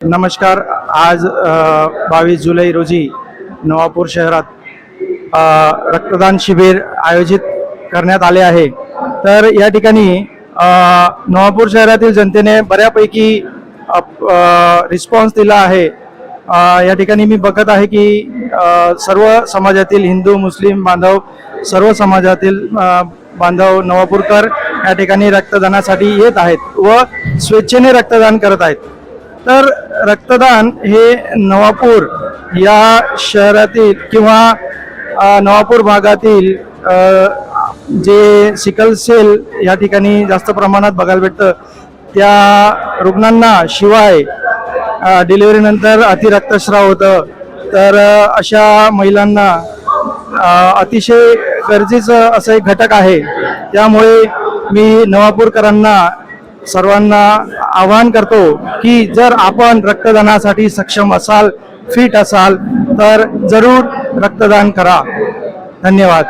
नमस्कार. आज 22 जुलै रोजी नवापूर शहरात रक्तदान शिबिर आयोजित करण्यात आले आहे. तर या ठिकाणी नवापूर शहरातील जनतेने बऱ्यापैकी रिस्पॉन्स दिला आहे. या ठिकाणी मी बघत आहे की सर्व समाजातील हिंदू मुस्लिम बांधव, सर्व समाजातील बांधव नवापूरकर या ठिकाणी रक्तदानासाठी येत आहेत व स्वेच्छेने रक्तदान करत आहेत. तर रक्तदान हे नवापूर या शहरातील किंवा नवापूर भागातील जे सिकल सेल या ठिकाणी जास्त प्रमाणात बघायला भेटतं त्या रुग्णांना, शिवाय डिलिव्हरीनंतर अतिरक्तस्राव होतं, तर अशा महिलांना अतिशय गरजेचं असं एक घटक आहे. त्यामुळे मी नवापूरकरांना सर्वांना आवाहन करतो की जर आपण रक्तदानासाठी सक्षम असाल, फिट असाल तर जरूर रक्तदान करा. धन्यवाद.